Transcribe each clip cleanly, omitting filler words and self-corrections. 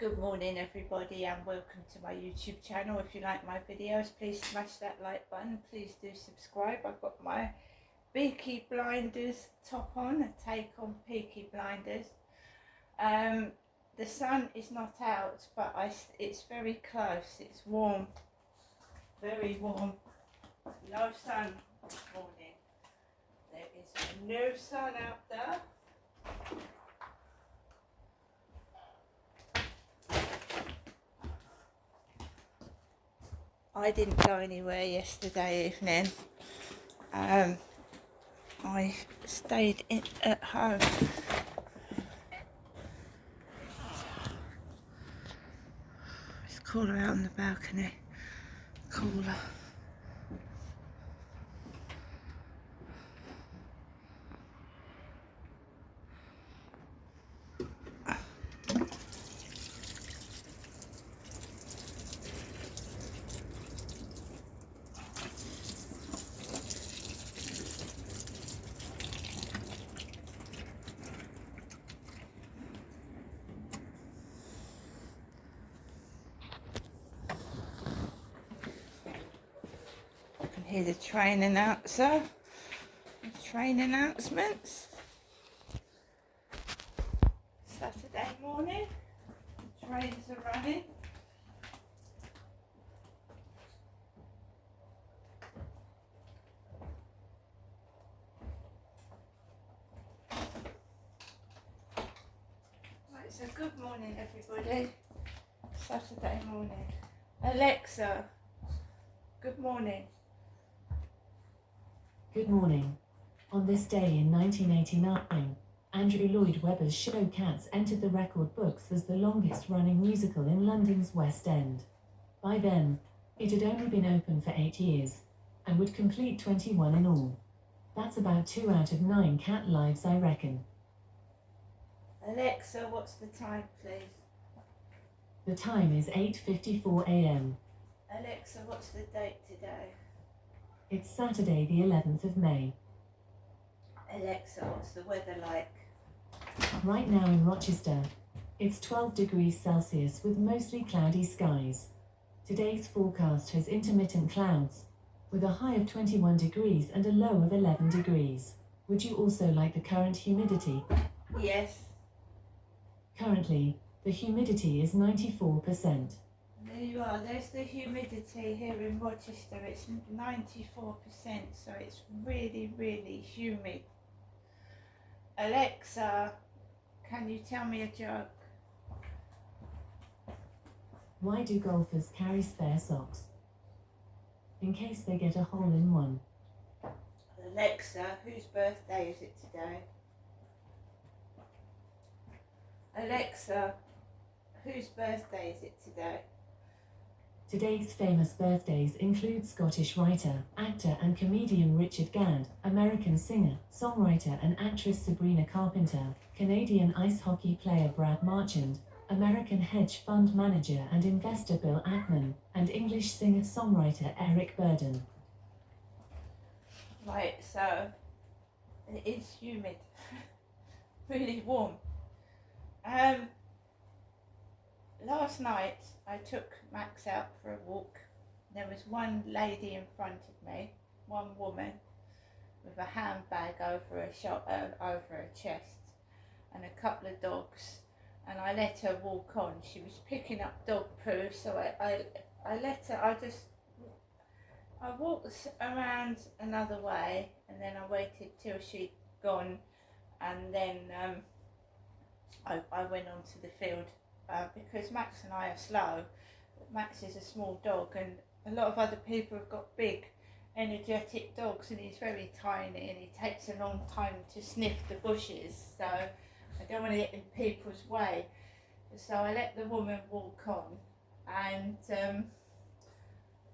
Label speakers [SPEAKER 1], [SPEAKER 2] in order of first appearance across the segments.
[SPEAKER 1] Good morning everybody and welcome to my YouTube channel. If you like my videos, please smash that like button. Please do subscribe. I've got my Peaky Blinders top on, a take on Peaky Blinders. The sun is not out, but it's very close. It's warm, very warm. No sun this morning. There is no sun out there. I didn't go anywhere yesterday evening. I stayed at home. It's cooler out on the balcony. Cooler. I can hear the train announcer. The train announcements. Saturday morning. The trains are running. Right, so good morning everybody. Saturday morning. Alexa, good morning.
[SPEAKER 2] Good morning. On this day in 1989, Andrew Lloyd Webber's show Cats entered the record books as the longest-running musical in London's West End. By then, it had only been open for 8 years, and would complete 21 in all. That's about 2 out of 9 cat lives, I reckon.
[SPEAKER 1] Alexa, what's the time, please?
[SPEAKER 2] The time is 8:54 a.m.
[SPEAKER 1] Alexa, what's the date today?
[SPEAKER 2] It's Saturday the 11th of May.
[SPEAKER 1] Alexa, what's the weather like?
[SPEAKER 2] Right now in Rochester, it's 12 degrees Celsius with mostly cloudy skies. Today's forecast has intermittent clouds, with a high of 21 degrees and a low of 11 degrees. Would you also like the current humidity?
[SPEAKER 1] Yes.
[SPEAKER 2] Currently, the humidity is 94%.
[SPEAKER 1] There you are, there's the humidity here in Rochester. It's 94%, so it's really, really humid. Alexa, can you tell me a joke?
[SPEAKER 2] Why do golfers carry spare socks? In case they get a hole in one.
[SPEAKER 1] Alexa, whose birthday is it today? Alexa, whose birthday is it today?
[SPEAKER 2] Today's famous birthdays include Scottish writer, actor and comedian Richard Gant, American singer, songwriter and actress Sabrina Carpenter, Canadian ice hockey player Brad Marchand, American hedge fund manager and investor Bill Ackman, and English singer-songwriter Eric Burdon.
[SPEAKER 1] Right, so it is humid, really warm. Last night I took Max out for a walk. There was one lady in front of me, one woman with a handbag over her chest and a couple of dogs, and I let her walk on. She was picking up dog poo, so I let her. I walked around another way, and then I waited till she'd gone, and then I went on to the field. Because Max and I are slow. Max is a small dog, and a lot of other people have got big, energetic dogs, and he's very tiny, and he takes a long time to sniff the bushes, so I don't want to get in people's way. So I let the woman walk on, and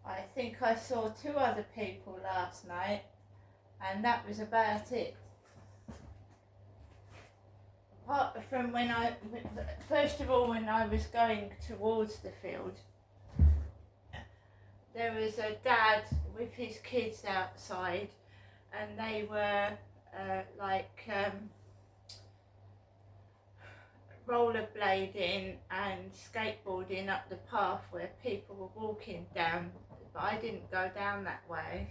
[SPEAKER 1] I think I saw 2 other people last night, and that was about it. Apart from first of all, when I was going towards the field, there was a dad with his kids outside, and they were rollerblading and skateboarding up the path where people were walking down, but I didn't go down that way.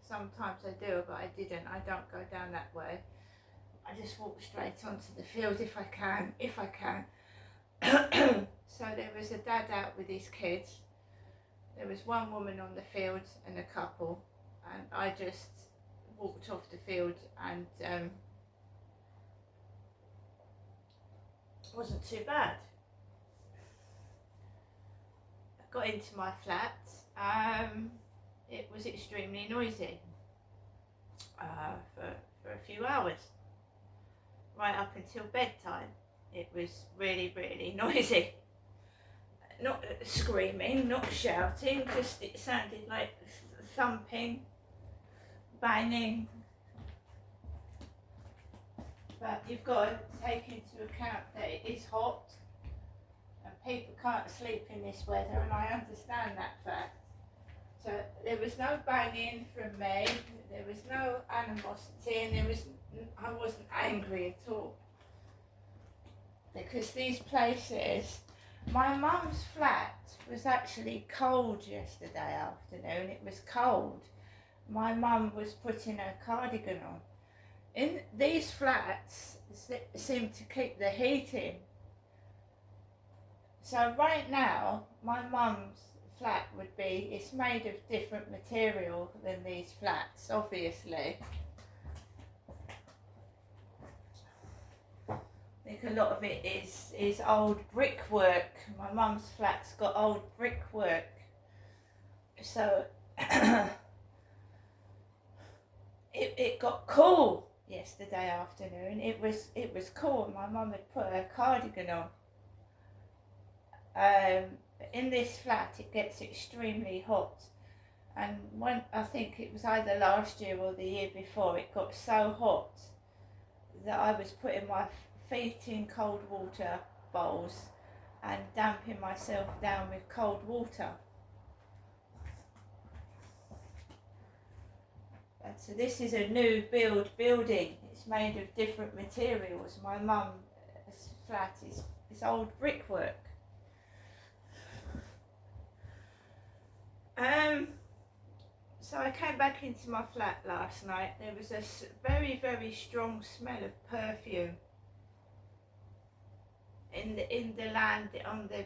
[SPEAKER 1] Sometimes I do, but I didn't. I don't go down that way. I just walk straight onto the field if I can. So there was a dad out with his kids. There was one woman on the field and a couple, and I just walked off the field, and it wasn't too bad. I got into my flat. It was extremely noisy for a few hours, right up until bedtime. It was really, really noisy. Not screaming, not shouting, just it sounded like thumping, banging. But you've got to take into account that it is hot and people can't sleep in this weather, and I understand that fact. So there was no banging from me, there was no animosity, and I wasn't angry at all. Because these places, my mum's flat was actually cold yesterday afternoon. It was cold. My mum was putting her cardigan on. In these flats seem to keep the heat in. So right now, my mum's flat would be, it's made of different material than these flats, obviously. I think a lot of it is old brickwork. My mum's flat's got old brickwork. So it got cool yesterday afternoon. It was cool. My mum had put her cardigan on. In this flat it gets extremely hot, and I think it was either last year or the year before, it got so hot that I was putting my feet in cold water bowls and damping myself down with cold water. And so this is a new building. It's made of different materials. My mum's flat is old brickwork. So I came back into my flat last night. There was a very, very strong smell of perfume in the land, on the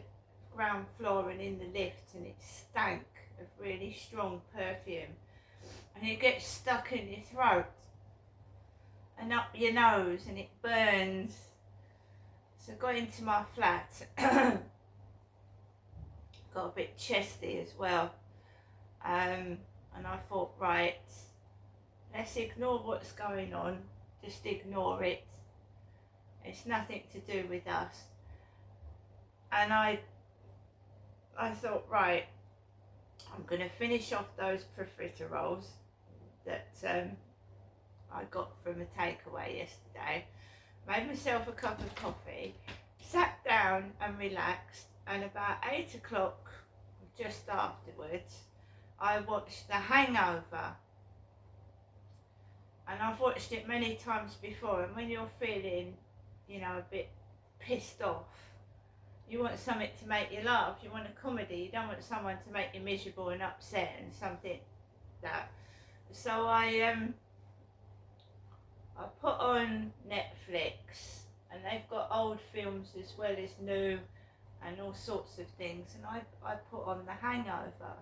[SPEAKER 1] ground floor and in the lift, and it stank of really strong perfume, and it gets stuck in your throat and up your nose, and it burns. So I got into my flat, got a bit chesty as well. And I thought, right, let's ignore what's going on, just ignore it. It's nothing to do with us. And I thought, right, I'm going to finish off those profiteroles that I got from a takeaway yesterday. Made myself a cup of coffee, sat down and relaxed, and about 8 o'clock, just afterwards, I watched The Hangover, and I've watched it many times before, and when you're feeling, a bit pissed off, you want something to make you laugh, you want a comedy, you don't want someone to make you miserable and upset and something like that. So I put on Netflix, and they've got old films as well as new and all sorts of things, and I put on The Hangover.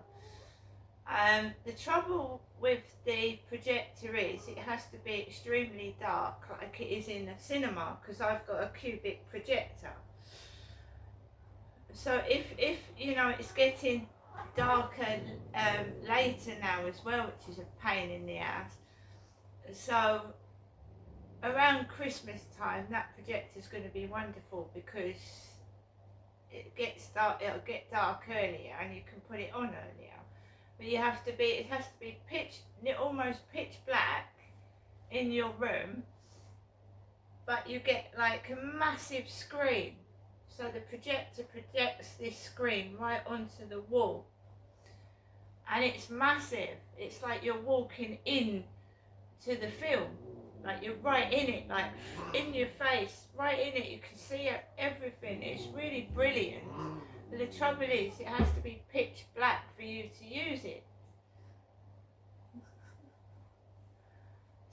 [SPEAKER 1] The trouble with the projector is it has to be extremely dark, like it is in a cinema, because I've got a cubic projector. So if it's getting darker later now as well, which is a pain in the ass. So around Christmas time, that projector is going to be wonderful, because it gets dark. It'll get dark earlier, and you can put it on earlier. But it has to be almost pitch black in your room, but you get like a massive screen. So the projector projects this screen right onto the wall, and it's massive. It's like you're walking in to the film. like you're right in it, like in your face, right in it. You can see everything. It's really brilliant. But the trouble is, it has to be pitch black for you to use it.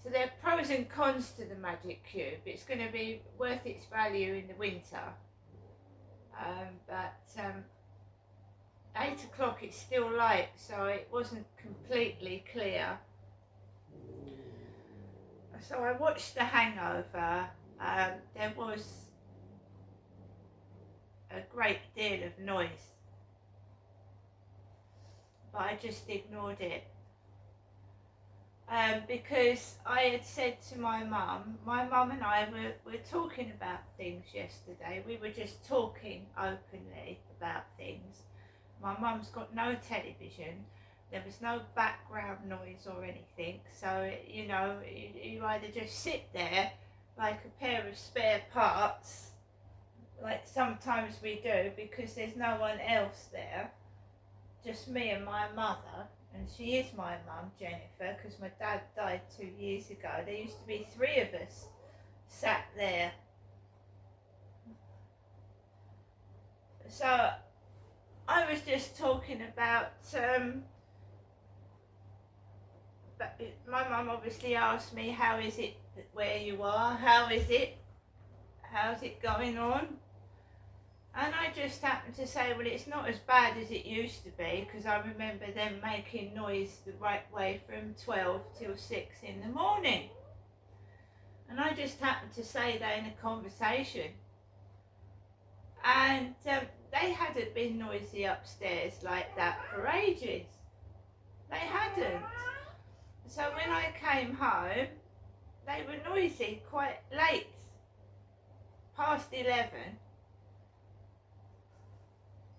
[SPEAKER 1] So there are pros and cons to the Magic Cube. It's going to be worth its value in the winter. But 8 o'clock it's still light, so it wasn't completely clear. So I watched The Hangover. There was a great deal of noise, but I just ignored it. Because I had said to my mum and I were talking about things yesterday. We were just talking openly about things. My mum's got no television. There was no background noise or anything. So, you know, you either just sit there like a pair of spare parts, like sometimes we do, because there's no one else there, just me and my mother. And she is my mum, Jennifer, because my dad died 2 years ago. There used to be 3 of us sat there. So I was just talking about, but my mum obviously asked me, how is it where you are? How's it going on? And I just happened to say, well, it's not as bad as it used to be, because I remember them making noise the right way from 12 till 6 in the morning. And I just happened to say that in a conversation. And they hadn't been noisy upstairs like that for ages. They hadn't. So when I came home, they were noisy quite late, past 11.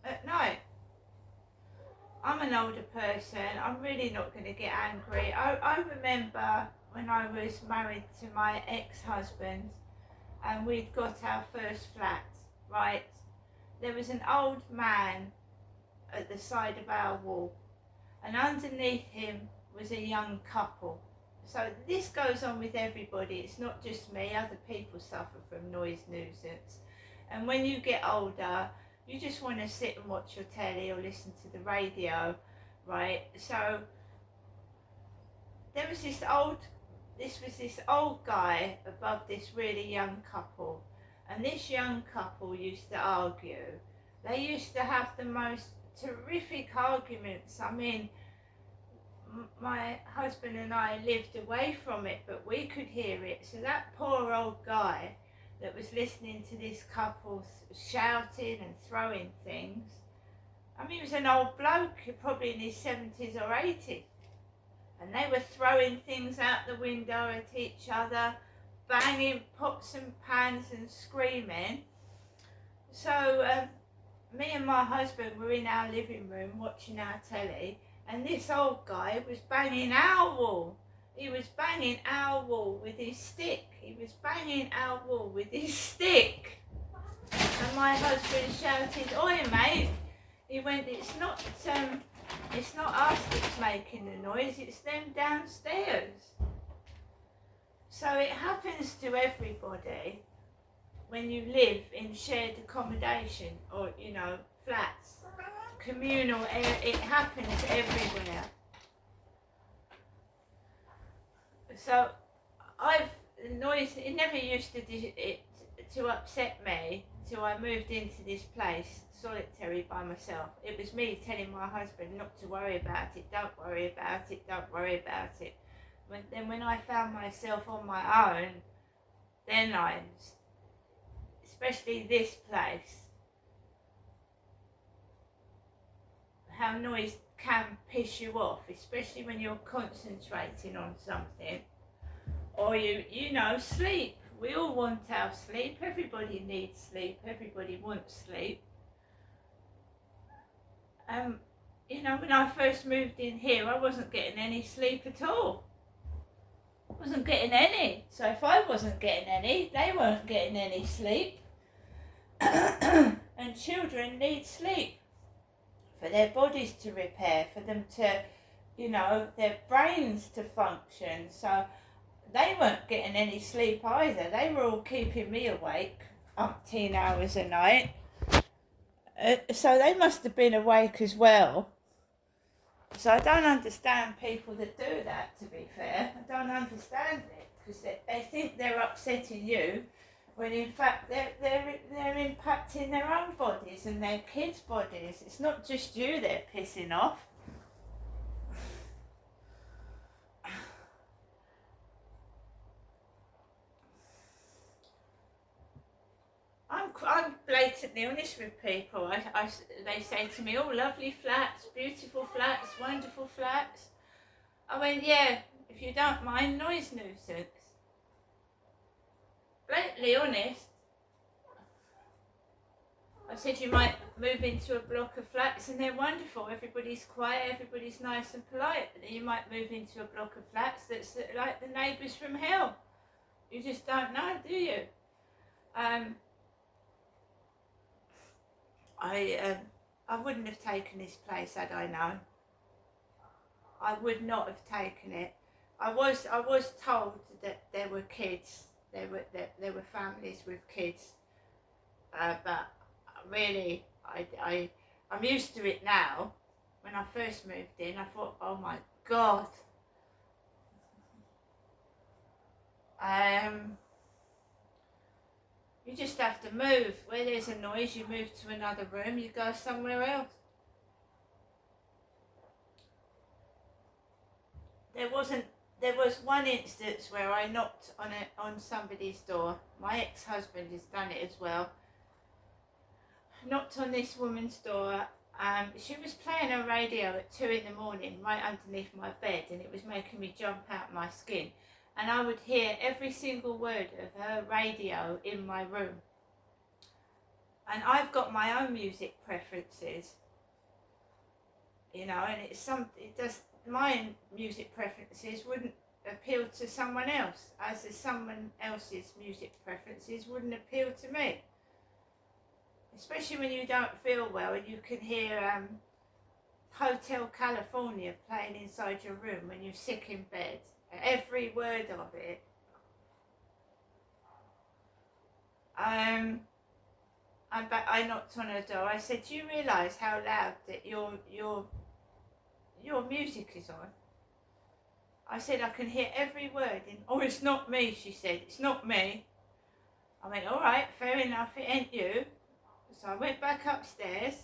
[SPEAKER 1] At night. I'm an older person, I'm really not going to get angry. I remember when I was married to my ex-husband and we'd got our first flat, right? There was an old man at the side of our wall, and underneath him was a young couple. So this goes on with everybody, it's not just me, other people suffer from noise nuisance. And when you get older, you just want to sit and watch your telly or listen to the radio, right? So there was this old guy above this really young couple, and this young couple used to argue. They used to have the most terrific arguments. I mean, my husband and I lived away from it, but we could hear it. So that poor old guy that was listening to this couple shouting and throwing things. I mean, he was an old bloke, probably in his 70s or 80s. And they were throwing things out the window at each other, banging pots and pans and screaming. So me and my husband were in our living room watching our telly, and this old guy was banging our wall. He was banging our wall with his stick. He was banging our wall with his stick. And my husband shouted, "Oi, mate." He went, it's not us that's making the noise, it's them downstairs. So it happens to everybody when you live in shared accommodation or, you know, flats, communal, it happens everywhere. So noise, it never used to upset me till I moved into this place, solitary by myself. It was me telling my husband not to worry about it, don't worry about it, don't worry about it. Then when I found myself on my own, then especially this place, how noise can piss you off, especially when you're concentrating on something. Or you know, sleep. We all want our sleep. Everybody needs sleep. Everybody wants sleep. You know, when I first moved in here, I wasn't getting any sleep at all. Wasn't getting any. So if I wasn't getting any, they weren't getting any sleep. And children need sleep for their bodies to repair, for them to, you know, their brains to function. So they weren't getting any sleep either. They were all keeping me awake umpteen hours a night. So they must have been awake as well. So I don't understand people that do that, to be fair. I don't understand it, because they think they're upsetting you when in fact they're impacting their own bodies and their kids' bodies. It's not just you they're pissing off. I'm blatantly honest with people. They say to me, oh, lovely flats, beautiful flats, wonderful flats. I went, yeah, if you don't mind, noise nuisance. Blatantly honest. I said you might move into a block of flats and they're wonderful. Everybody's quiet, everybody's nice and polite. But then you might move into a block of flats that's like the neighbours from hell. You just don't know, do you? I wouldn't have taken this place had I known. I would not have taken it. I was told that there were kids, there were families with kids, but really, I'm used to it now. When I first moved in, I thought, oh my God. You just have to move. Where there's a noise, you move to another room, you go somewhere else. There was one instance where I knocked on somebody's door. My ex-husband has done it as well. Knocked on this woman's door. She was playing her radio at 2 a.m. right underneath my bed, and it was making me jump out my skin. And I would hear every single word of her radio in my room. And I've got my own music preferences, and my music preferences wouldn't appeal to someone else, as someone else's music preferences wouldn't appeal to me. Especially when you don't feel well and you can hear Hotel California playing inside your room when you're sick in bed. Every word of it. I knocked on her door. I said, do you realise how loud that your music is on? I said, I can hear every word. Oh, it's not me, she said. It's not me. I went, all right, fair enough, it ain't you. So I went back upstairs.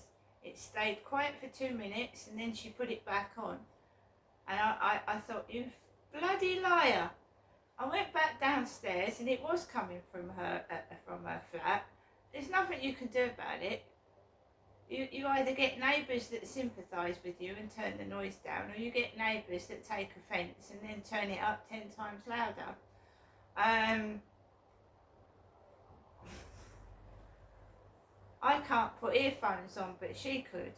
[SPEAKER 1] It stayed quiet for 2 minutes, and then she put it back on. And I thought, you bloody liar. I went back downstairs, and it was coming from her flat. There's nothing you can do about it. You either get neighbours that sympathise with you and turn the noise down, or you get neighbours that take offence and then turn it up 10 times louder. I can't put earphones on, but she could.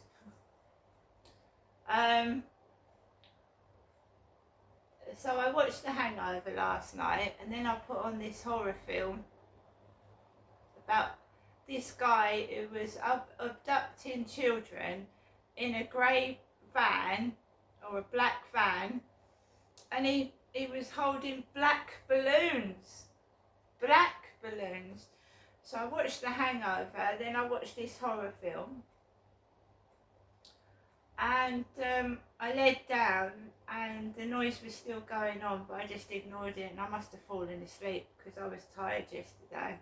[SPEAKER 1] So I watched The Hangover last night, and then I put on this horror film about this guy who was abducting children in a grey van, or a black van, and he was holding black balloons. So I watched The Hangover, then I watched this horror film, and I laid down and the noise was still going on, but I just ignored it, and I must have fallen asleep because I was tired yesterday.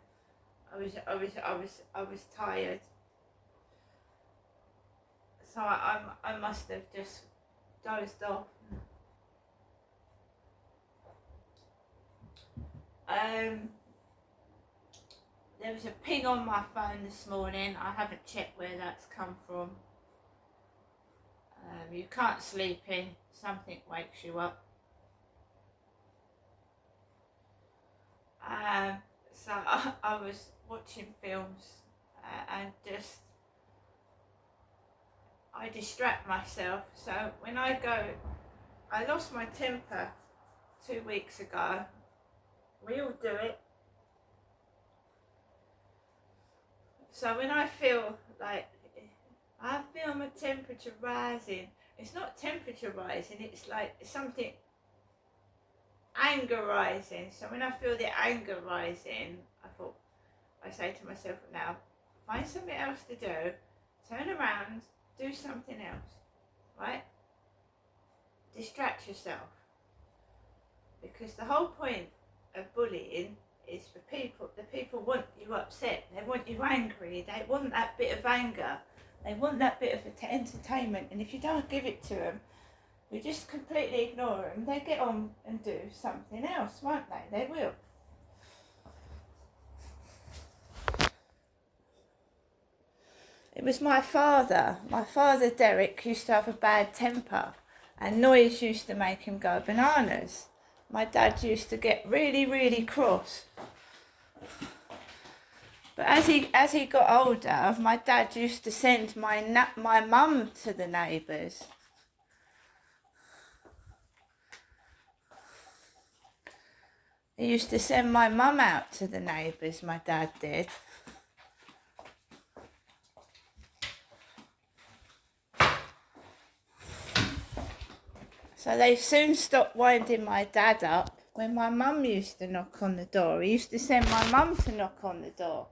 [SPEAKER 1] I was tired, so I must have just dozed off. There was a ping on my phone this morning. I haven't checked where that's come from. You can't sleep in, something wakes you up. So I was watching films and just, I distract myself. So when I lost my temper 2 weeks ago. We all do it. So when I feel like I feel my temperature rising, it's not temperature rising, it's like something anger rising. So when I feel the anger rising, I say to myself, now, find something else to do, turn around, do something else, right? Distract yourself. Because the whole point of bullying is for the people want you upset, they want you angry, they want that bit of anger, they want that bit of entertainment, and if you don't give it to them, you just completely ignore them, they get on and do something else, won't they? They will. It was my father. My father, Derek, used to have a bad temper, and noise used to make him go bananas. My dad used to get really, really cross. But as he got older, my dad used to send my mum to the neighbours. He used to send my mum out to the neighbours, my dad did. So they soon stopped winding my dad up when my mum used to knock on the door. He used to send my mum to knock on the door.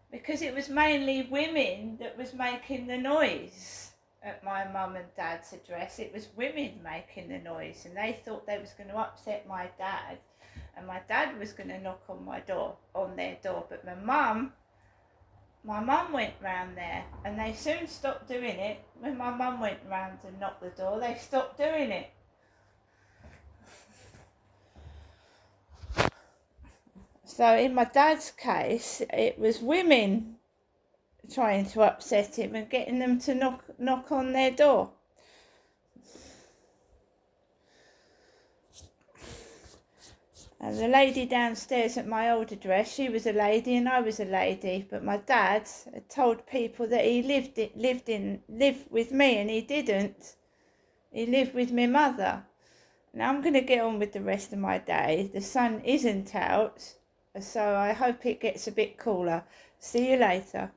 [SPEAKER 1] Because it was mainly women that was making the noise at my mum and dad's address. It was women making the noise, and they thought they was going to upset my dad, and my dad was going to knock on their door. But my mum went round there, and they soon stopped doing it. When my mum went round to knock the door, they stopped doing it. So in my dad's case, it was women trying to upset him and getting them to knock on their door. And the lady downstairs at my old address, she was a lady and I was a lady, but my dad had told people that he lived with me, and he didn't. He lived with my mother. Now I'm going to get on with the rest of my day. The sun isn't out, so I hope it gets a bit cooler. See you later.